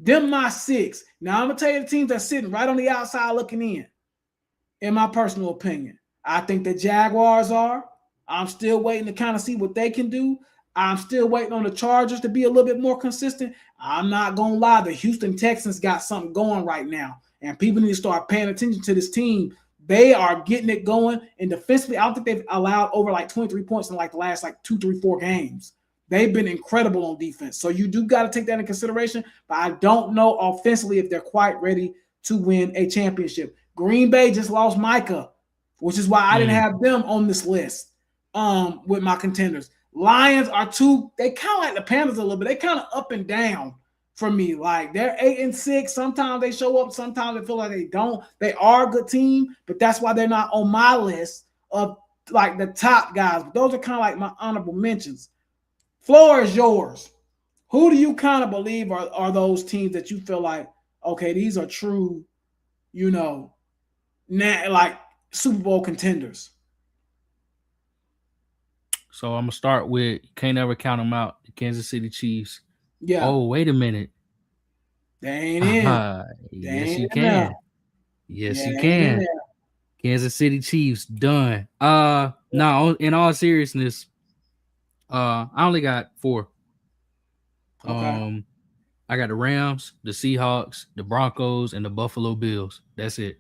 Them my 6. Now, I'm going to tell you the teams that's sitting right on the outside looking in my personal opinion. I think the Jaguars are. I'm still waiting to kind of see what they can do. I'm still waiting on the Chargers to be a little bit more consistent. I'm not going to lie. The Houston Texans got something going right now, and people need to start paying attention to this team. They are getting it going, and defensively, I don't think they've allowed over like 23 points in like the last like 2, 3, 4 games. They've been incredible on defense. So you do got to take that into consideration. But I don't know offensively if they're quite ready to win a championship. Green Bay just lost Micah, which is why I didn't have them on this list with my contenders. Lions are they kind of like the Panthers a little bit. They kind of up and down for me. Like they're 8-6. Sometimes they show up. Sometimes they feel like they don't. They are a good team, but that's why they're not on my list of like the top guys. But those are kind of like my honorable mentions. Floor is yours. Who do you kind of believe are those teams that you feel like, okay, these are true, like Super Bowl contenders? So I'm going to start with, you can't ever count them out, the Kansas City Chiefs. Yeah. Oh, wait a minute. They ain't in. Yes, you can. Yes, you can. Kansas City Chiefs, done. Now, in all seriousness, I only got 4. Okay. I got the Rams, the Seahawks, the Broncos, and the Buffalo Bills. That's it.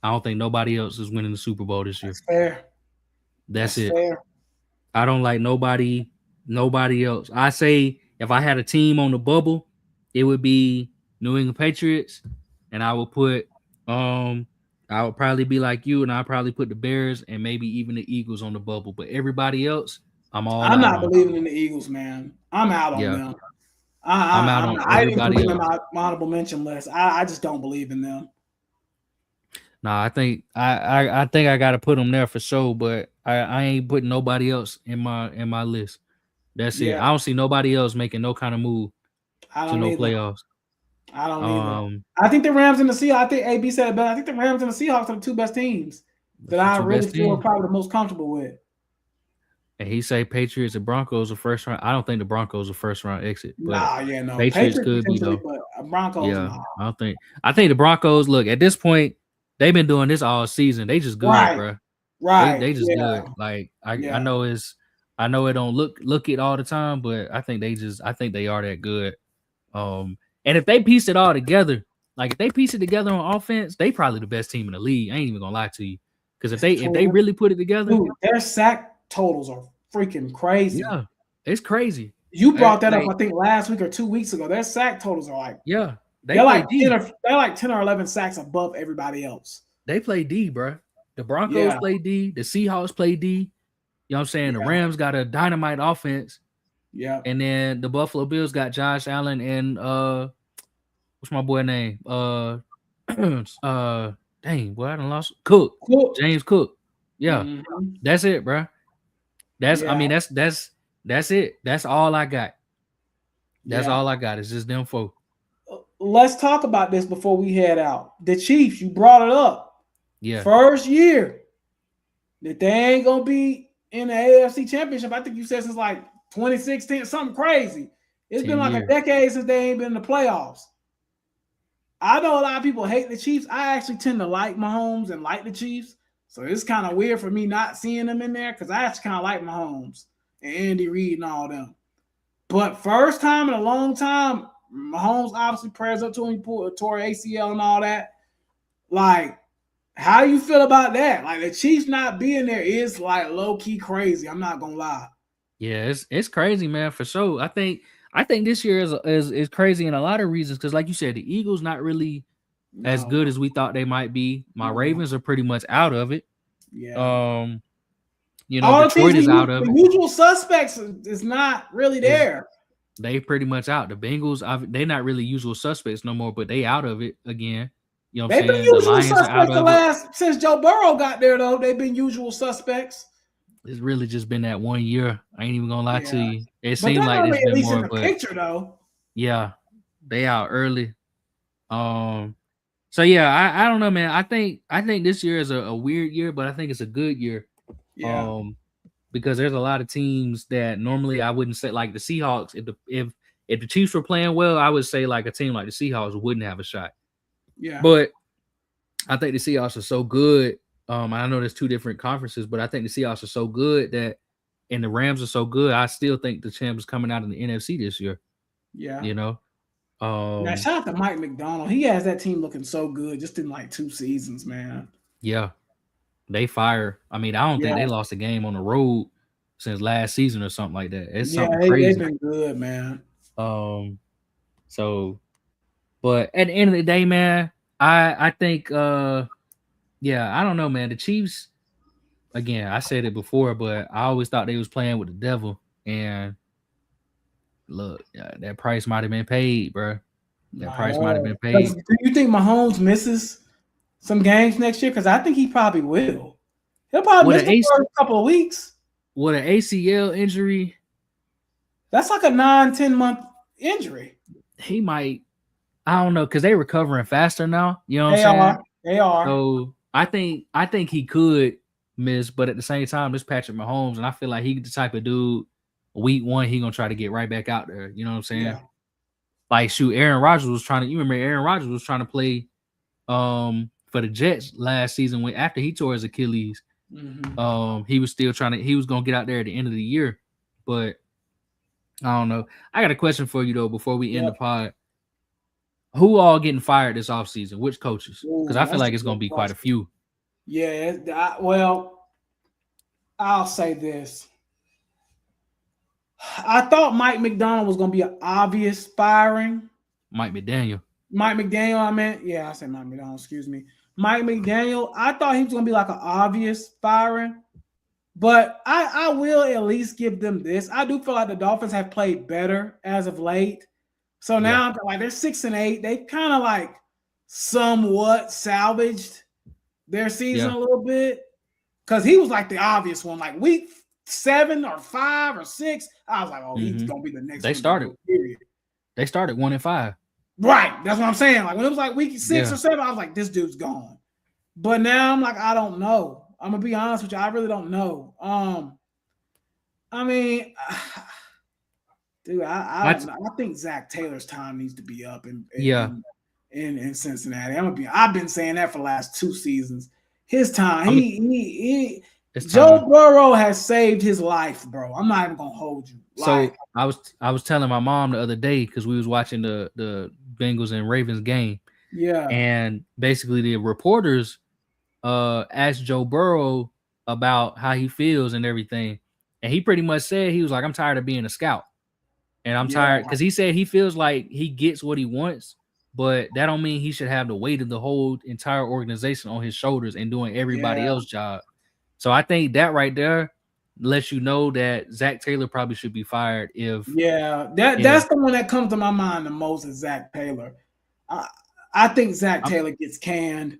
I don't think nobody else is winning the Super Bowl this year. That's fair. That's it. Fair. I don't like nobody else. I say if I had a team on the bubble, it would be New England Patriots, and I would put I would probably be like you, and I'd probably put the Bears and maybe even the Eagles on the bubble. But everybody else, I'm not believing in the Eagles, man. I'm out on them. I'm out on everybody else. My honorable mention list. I just don't believe in them. Nah, I think I got to put them there for sure, but I ain't putting nobody else in my list. That's it. I don't see nobody else making no kind of move to no playoffs. I don't either. I think the Rams and the Seahawks. I think AB said it better. I think the Rams and the Seahawks are the 2 best teams that I really feel probably the most comfortable with. And he say Patriots and Broncos are first round. I don't think the Broncos are first round exit. But no. Patriots could be though. But Broncos, yeah, no. I think the Broncos. Look, at this point, they've been doing this all season. They just good, bro. Right. They just good. Like I know it don't look it all the time, but I think they are that good. And if they piece it all together, like if they piece it together on offense, they probably the best team in the league. I ain't even gonna lie to you, because if they really put it together, dude, their sack totals are freaking crazy. Yeah, it's crazy. You brought that up, I think, last week or 2 weeks ago. Their sack totals are like they're like 10 or 11 sacks above everybody else. They play D, bro. The Broncos play D. The Seahawks play D. You know what I'm saying? The Rams got a dynamite offense. Yeah. And then the Buffalo Bills got Josh Allen and what's my boy name? Dang, boy, I done lost Cook. James Cook. Yeah. Mm-hmm. That's it, bro. I mean, that's it. That's all I got. That's all I got. It's just them folk. let's talk about this before we head out. The Chiefs, you brought it up. Yeah. First year that they ain't gonna be in the AFC Championship. I think you said since like 2016, something crazy. It's been like a decade since they ain't been in the playoffs. I know a lot of people hate the Chiefs. I actually tend to like Mahomes and like the Chiefs. So it's kind of weird for me not seeing them in there because I actually kind of like Mahomes and Andy Reid and all them. But first time in a long time, Mahomes obviously prayers up to him, he tore ACL and all that. Like, how you feel about that? Like the Chiefs not being there is like low key crazy. I'm not gonna lie. Yeah, it's crazy, man, for sure. I think this year is crazy in a lot of reasons because, like you said, the Eagles not really as good as we thought they might be. My Ravens are pretty much out of it. Yeah. Detroit is out of it. The usual suspects is not really there. They pretty much out. The Bengals, they're not really usual suspects no more, but they out of it again. You know what I'm saying? They've been usual suspects since Joe Burrow got there, though. They've been usual suspects. It's really just been that 1 year. I ain't even gonna lie to you. It seemed like it's been more, in the picture, though. Yeah, they out early. So yeah, I don't know, man. I think this year is a weird year, but I think it's a good year. Yeah. Because there's a lot of teams that normally I wouldn't say, like the Seahawks. If the Chiefs were playing well, I would say like a team like the Seahawks wouldn't have a shot. Yeah. But I think the Seahawks are so good. I know there's two different conferences, but I think the Seahawks are so good and the Rams are so good. I still think the champ is coming out in the NFC this year. Yeah. You know. Now, shout out to Mike McDonald. He has that team looking so good just in like 2 seasons, man. Yeah. They fire. I mean, I don't think they lost a game on the road since last season or something like that. It's something crazy. They've been good, man. So, but at the end of the day, man, I think, I don't know, man. The Chiefs, again, I said it before, but I always thought they was playing with the devil. And look, that price might have been paid, bro. That price might have been paid. Do you think Mahomes misses some games next year? Because I think he probably will. He'll probably miss the first couple of weeks. With an ACL injury, that's like a 9-10 month injury. He might. I don't know, because they're recovering faster now. You know what I'm saying? They are. So I think he could miss, but at the same time, this Patrick Mahomes, and I feel like he's the type of dude. Week 1, he gonna try to get right back out there. You know what I'm saying? Yeah. Like, shoot, Aaron Rodgers was trying to. You remember Aaron Rodgers was trying to play, for the Jets last season when after he tore his Achilles. Mm-hmm. He was still trying to. He was gonna get out there at the end of the year, but I don't know. I got a question for you though before we end the pod. Who all getting fired this offseason? Which coaches? Because I feel like it's gonna be quite a few. Yeah. Well, I'll say this. I thought Mike McDonald was going to be an obvious firing. Mike McDaniel, I meant. Yeah, I said Mike McDonald. Excuse me. Mike McDaniel. I thought he was going to be like an obvious firing. But I will at least give them this. I do feel like the Dolphins have played better as of late. So now I'm like they're 6-8. They've kind of like somewhat salvaged their season a little bit. Because he was like the obvious one. Like week 7 or 5 or 6, I was like, oh, he's gonna be the next. They started 1-5. Right, that's what I'm saying. Like when it was like week 6 or 7, I was like, this dude's gone. But now I'm like, I don't know. I'm gonna be honest with you, I really don't know. I mean, dude, I think Zach Taylor's time needs to be up in Cincinnati. I've been saying that for the last 2 seasons. His time, Joe Burrow has saved his life, bro. I'm not even gonna hold you. So I was telling my mom the other day because we was watching the Bengals and Ravens game. Yeah. And basically the reporters asked Joe Burrow about how he feels and everything. And he pretty much said he was like, I'm tired of being a scout. And I'm tired because he said he feels like he gets what he wants, but that don't mean he should have the weight of the whole entire organization on his shoulders and doing everybody else's job. So I think that right there lets you know that Zach Taylor probably should be fired if that's the one that comes to my mind the most is Zach Taylor. I think Zach Taylor gets canned.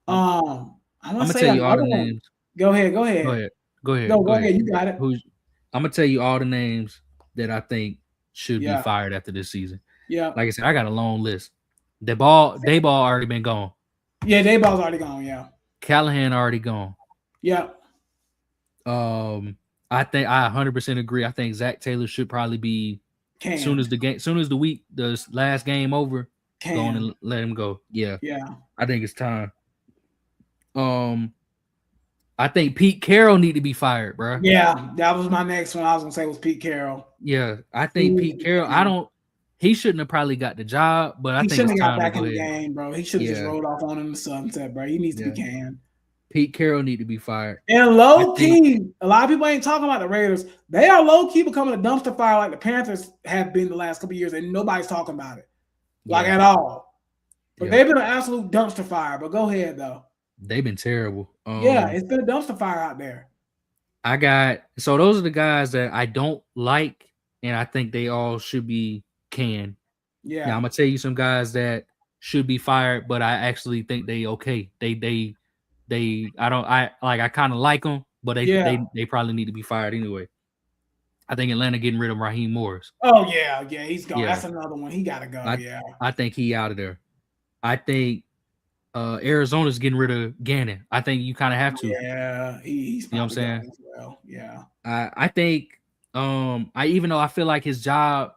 I'm gonna tell you all the names. Go ahead. Go ahead. You got it. I'm gonna tell you all the names that I think should be fired after this season. Yeah. Like I said, I got a long list. Dayball already been gone. Yeah, Dayball's already gone. Yeah. Callahan already gone. Yeah. I think I 100% agree. I think Zach Taylor should probably be soon as the last game over, go on and let him go. Yeah. Yeah. I think it's time. I think Pete Carroll need to be fired, bro. Yeah, that was my next one. I was gonna say was Pete Carroll. Yeah, I think Pete Carroll. He shouldn't have probably got the job, but I think it's time to go ahead. Game, bro. He should have just rolled off on in the sunset, bro. He needs to be canned. Pete Carroll need to be fired. And low key, a lot of people ain't talking about the Raiders. They are low key becoming a dumpster fire like the Panthers have been the last couple of years, and nobody's talking about it, like at all. But they've been an absolute dumpster fire. But go ahead though. They've been terrible. It's been a dumpster fire out there. So those are the guys that I don't like, and I think they all should be canned. Yeah. Now I'm gonna tell you some guys that should be fired, but I actually think they okay. I kind of like them, but they probably need to be fired anyway. I think Atlanta getting rid of Raheem Morris. Oh yeah, he's gone. Yeah. That's another one. He gotta go. I think he out of there. I think Arizona's getting rid of Gannon. I think you kind of have to. Yeah, he's you know what I'm saying? As well. Yeah. I think even though I feel like his job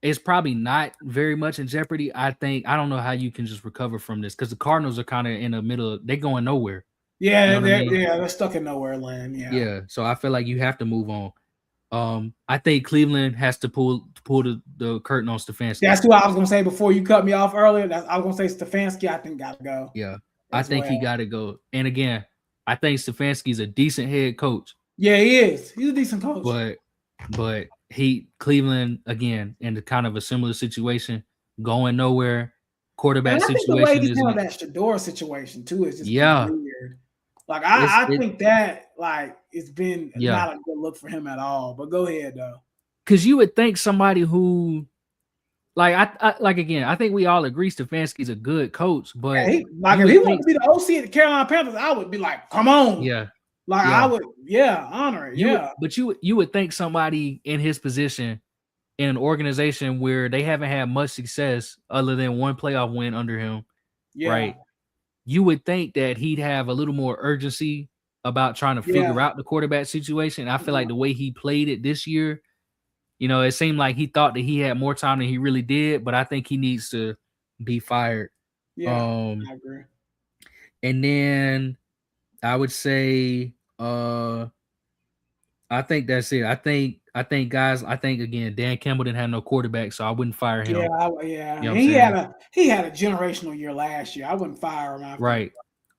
is probably not very much in jeopardy, I don't know how you can just recover from this because the Cardinals are kind of in the middle. They're going nowhere. Yeah, you know they're stuck in nowhere land. Yeah. Yeah. So I feel like you have to move on. I think Cleveland has to pull the curtain on Stefanski. That's who I was gonna say before you cut me off earlier. I was gonna say Stefanski. I think gotta go. Yeah, I think he gotta go. And again, I think Stefanski's a decent head coach. Yeah, he is. He's a decent coach. But Cleveland again in kind of a similar situation, going nowhere. Quarterback situation. The way he's handled that Shador situation too is just weird. Like I think that like it's been not a good look for him at all. But go ahead though. Because you would think somebody who, I think we all agree Stefanski's a good coach, but if he wanted to be the OC at the Carolina Panthers, I would be like, come on, I would, honor it, But you would think somebody in his position in an organization where they haven't had much success other than one playoff win under him, right? You would think that he'd have a little more urgency about trying to figure out the quarterback situation. I feel like the way he played it this year, it seemed like he thought that he had more time than he really did, but I think he needs to be fired. Yeah, I agree. And then I would say, I think that's it. I think again, Dan Campbell didn't have no quarterback, so I wouldn't fire him. Yeah. He had a generational year last year. I wouldn't fire him after. Right.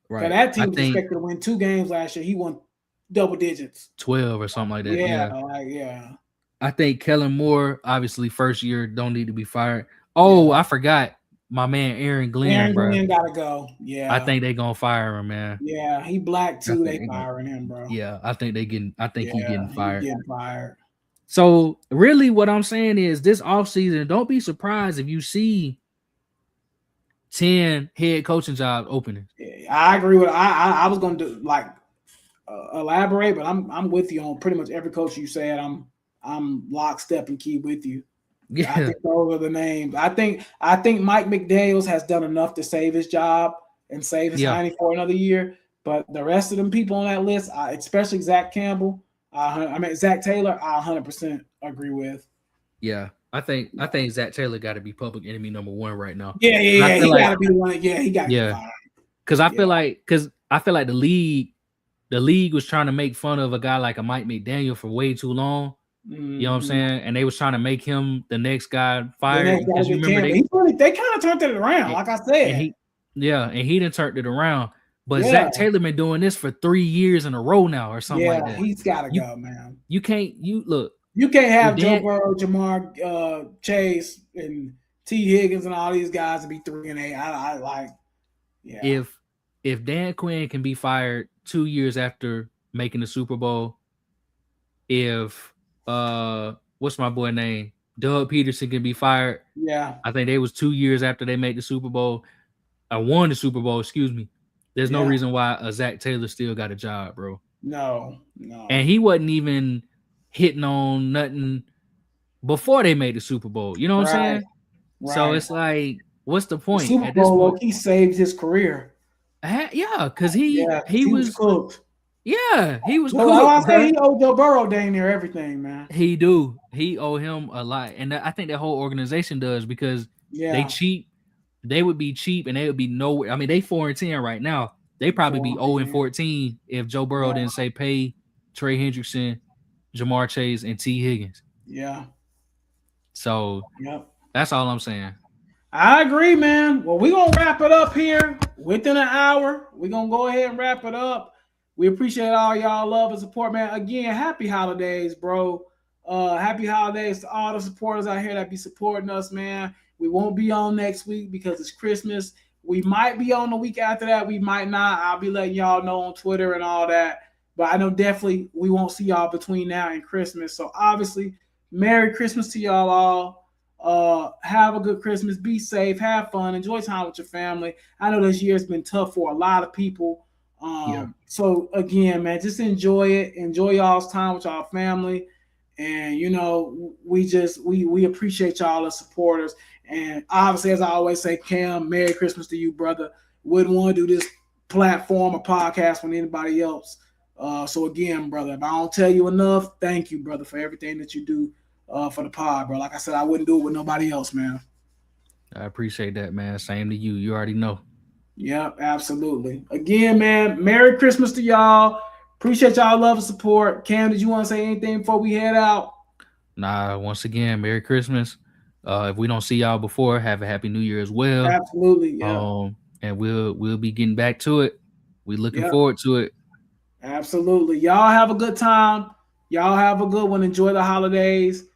That team was expected to win 2 games last year. He won double digits, 12 or something like that. Yeah. I think Kellen Moore, obviously, first year don't need to be fired. Oh, I forgot my man Aaron Glenn. Aaron Glenn gotta go. Yeah, I think they're gonna fire him, man. Yeah, he black too. They firing him, bro. Yeah, I think he's getting fired. He's getting fired. So really, what I'm saying is, this offseason, don't be surprised if you see 10 head coaching jobs opening. I agree with. I was gonna do elaborate, but I'm with you on pretty much every coach you said. I'm lockstep and key with you. Yeah. I think those are the names. I think Mike McDaniels has done enough to save his job and save his signing for another year. But the rest of them people on that list, especially Zach Campbell, Zach Taylor, I 100% agree with. Yeah, I think Zach Taylor got to be public enemy number 1 right now. Yeah, he got to be one. Yeah, he got to be fired. Because I feel like the league was trying to make fun of a guy like a Mike McDaniel for way too long. You know what I'm saying? And they was trying to make him the next guy fired. Because you remember they kind of turned it around, like I said. And he done turned it around. But Zach Taylor been doing this for 3 years in a row now, or something like that. He's got to go, man. You can't have Joe Burrow, Jamar Chase, and T. Higgins and all these guys to be 3-8. If Dan Quinn can be fired 2 years after making the Super Bowl, if what's my boy name? Doug Peterson can be fired. Yeah. I think they was 2 years after they made the Super Bowl. I won the Super Bowl, excuse me. There's no reason why Zach Taylor still got a job, bro. No. And he wasn't even hitting on nothing before they made the Super Bowl. You know what I'm saying? Right. So it's like what's the The point Super at this Bowl, point? he saved his career. Yeah, because Yeah, he he was was cooked. he was Well, how I cooked, say bro. he owed Joe Burrow dang near everything, man. He owe him a lot, and I think that whole organization does because they Yeah, cheap. They would be cheap, and they would be nowhere. I mean, they 4-10 right now. They probably be 0-14 if Joe Burrow didn't say pay Trey Hendrickson, Jamar Chase, and T. Higgins. Yeah. So Yep. that's all I'm saying. I agree, man. Well, we're going to wrap it up here within an hour. We're going to go ahead and wrap it up. We appreciate all y'all love and support, man. Again, happy holidays, bro. Happy holidays to all the supporters out here that be supporting us, man. We won't be on next week because it's Christmas. We might be on the week after that. We might not. I'll be letting y'all know on Twitter and all that. But I know definitely we won't see y'all between now and Christmas. So obviously, Merry Christmas to y'all all. Have a good Christmas. Be safe. Have fun. Enjoy time with your family. I know this year's been tough for a lot of people. So again, man, just enjoy it. Enjoy y'all's time with y'all family. And you know, we appreciate y'all as supporters. And obviously, as I always say, Cam, Merry Christmas to you, brother. Wouldn't want to do this platform or podcast with anybody else. So again, brother, if I don't tell you enough, thank you, brother, for everything that you do for the pod, bro. Like I said, I wouldn't do it with nobody else, man. I appreciate that, man. Same to you. You already know. Yep, absolutely. Again, man, Merry Christmas to y'all. Appreciate y'all love and support. Cam, did you want to say anything before we head out? Nah, once again, Merry Christmas. If we don't see y'all before, have a Happy New Year as well. Absolutely, yeah. And we'll be getting back to it. We're looking Yep. forward to it. Absolutely. Y'all have a good time. Y'all have a good one. Enjoy the holidays.